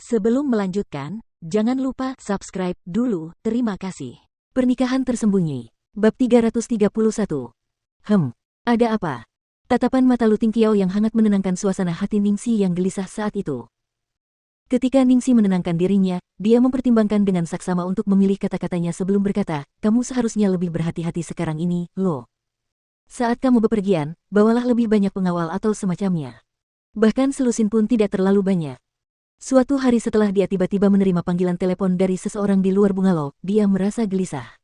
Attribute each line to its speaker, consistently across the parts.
Speaker 1: Sebelum melanjutkan, jangan lupa subscribe dulu, terima kasih.
Speaker 2: Pernikahan tersembunyi. Bab 331. Ada apa? Tatapan mata Lu Tingqiao yang hangat menenangkan suasana hati Ningxi yang gelisah saat itu. Ketika Ningxi menenangkan dirinya, dia mempertimbangkan dengan saksama untuk memilih kata-katanya sebelum berkata, kamu seharusnya lebih berhati-hati sekarang ini, Lo. Saat kamu bepergian, bawalah lebih banyak pengawal atau semacamnya. Bahkan selusin pun tidak terlalu banyak. Suatu hari setelah dia tiba-tiba menerima panggilan telepon dari seseorang di luar bungalow, dia merasa gelisah.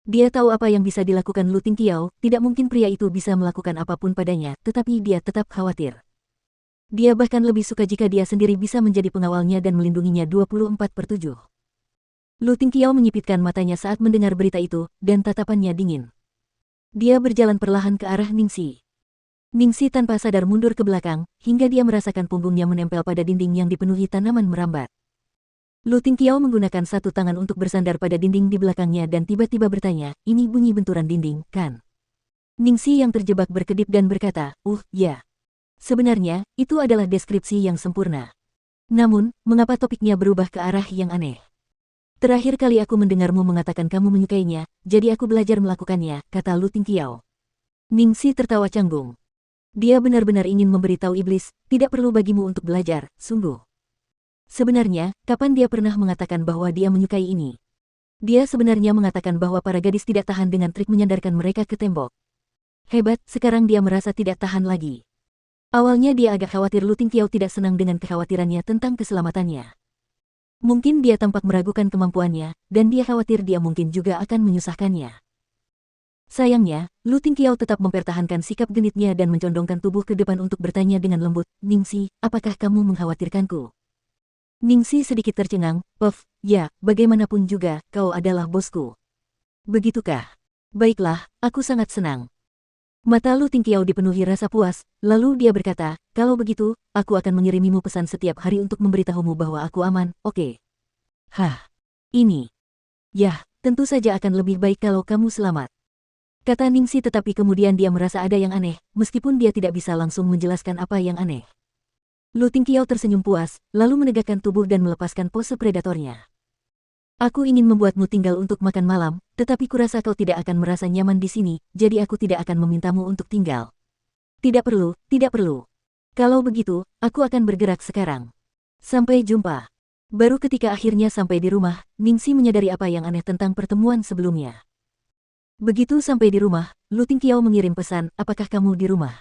Speaker 2: Dia tahu apa yang bisa dilakukan Lu Tingqiao, tidak mungkin pria itu bisa melakukan apapun padanya, tetapi dia tetap khawatir. Dia bahkan lebih suka jika dia sendiri bisa menjadi pengawalnya dan melindunginya 24/7. Lu Tingqiao menyipitkan matanya saat mendengar berita itu, dan tatapannya dingin. Dia berjalan perlahan ke arah Ningxi. Ningxi tanpa sadar mundur ke belakang, hingga dia merasakan punggungnya menempel pada dinding yang dipenuhi tanaman merambat. Lu Tingqiao menggunakan satu tangan untuk bersandar pada dinding di belakangnya dan tiba-tiba bertanya, ini bunyi benturan dinding, kan? Ningxi yang terjebak berkedip dan berkata, ya. Sebenarnya, itu adalah deskripsi yang sempurna. Namun, mengapa topiknya berubah ke arah yang aneh? Terakhir kali aku mendengarmu mengatakan kamu menyukainya, jadi aku belajar melakukannya, kata Lu Tingqiao. Ningxi tertawa canggung. Dia benar-benar ingin memberitahu iblis, tidak perlu bagimu untuk belajar, sungguh. Sebenarnya, kapan dia pernah mengatakan bahwa dia menyukai ini? Dia sebenarnya mengatakan bahwa para gadis tidak tahan dengan trik menyandarkan mereka ke tembok. Hebat, sekarang dia merasa tidak tahan lagi. Awalnya dia agak khawatir Lu Tingqiao tidak senang dengan kekhawatirannya tentang keselamatannya. Mungkin dia tampak meragukan kemampuannya, dan dia khawatir dia mungkin juga akan menyusahkannya. Sayangnya, Lu Tingqiao tetap mempertahankan sikap genitnya dan mencondongkan tubuh ke depan untuk bertanya dengan lembut, Ningxi, apakah kamu mengkhawatirkanku? Ningxi sedikit tercengang, ya, bagaimanapun juga, kau adalah bosku. Begitukah? Baiklah, aku sangat senang. Mata Lu Tingqiao dipenuhi rasa puas, lalu dia berkata, kalau begitu, aku akan mengirimimu pesan setiap hari untuk memberitahumu bahwa aku aman, oke? Ini. Yah, tentu saja akan lebih baik kalau kamu selamat. Kata Ningxi tetapi kemudian dia merasa ada yang aneh, meskipun dia tidak bisa langsung menjelaskan apa yang aneh. Lu Tingqiao tersenyum puas, lalu menegakkan tubuh dan melepaskan pose predatornya. Aku ingin membuatmu tinggal untuk makan malam, tetapi kurasa kau tidak akan merasa nyaman di sini, jadi aku tidak akan memintamu untuk tinggal. Tidak perlu, tidak perlu. Kalau begitu, aku akan bergerak sekarang. Sampai jumpa. Baru ketika akhirnya sampai di rumah, Ningxi menyadari apa yang aneh tentang pertemuan sebelumnya. Begitu sampai di rumah, Lu Tingqiao mengirim pesan, apakah kamu di rumah?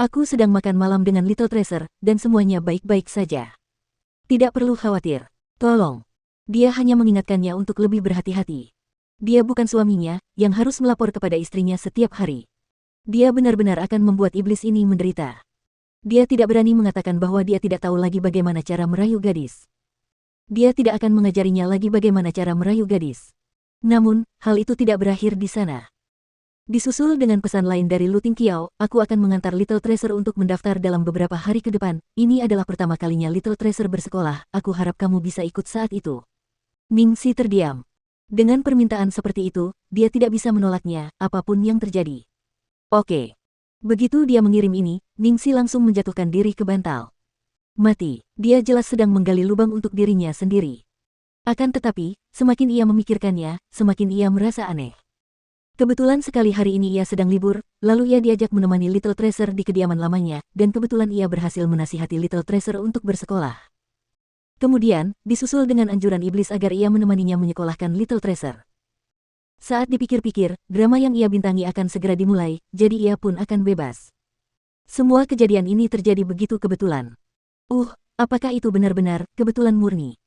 Speaker 2: Aku sedang makan malam dengan Little Treasure, dan semuanya baik-baik saja. Tidak perlu khawatir. Tolong. Dia hanya mengingatkannya untuk lebih berhati-hati. Dia bukan suaminya, yang harus melapor kepada istrinya setiap hari. Dia benar-benar akan membuat iblis ini menderita. Dia tidak berani mengatakan bahwa dia tidak tahu lagi bagaimana cara merayu gadis. Dia tidak akan mengajarinya lagi bagaimana cara merayu gadis. Namun, hal itu tidak berakhir di sana. Disusul dengan pesan lain dari Lu Tingqiao, aku akan mengantar Little Treasure untuk mendaftar dalam beberapa hari ke depan. Ini adalah pertama kalinya Little Treasure bersekolah, aku harap kamu bisa ikut saat itu. Ningxi terdiam. Dengan permintaan seperti itu, dia tidak bisa menolaknya, apapun yang terjadi. Oke. Begitu dia mengirim ini, Ningxi langsung menjatuhkan diri ke bantal. Mati, dia jelas sedang menggali lubang untuk dirinya sendiri. Akan tetapi, semakin ia memikirkannya, semakin ia merasa aneh. Kebetulan sekali hari ini ia sedang libur, lalu ia diajak menemani Little Treasure di kediaman lamanya, dan kebetulan ia berhasil menasihati Little Treasure untuk bersekolah. Kemudian, disusul dengan anjuran iblis agar ia menemaninya menyekolahkan Little Treasure. Saat dipikir-pikir, drama yang ia bintangi akan segera dimulai, jadi ia pun akan bebas. Semua kejadian ini terjadi begitu kebetulan. Apakah itu benar-benar kebetulan murni?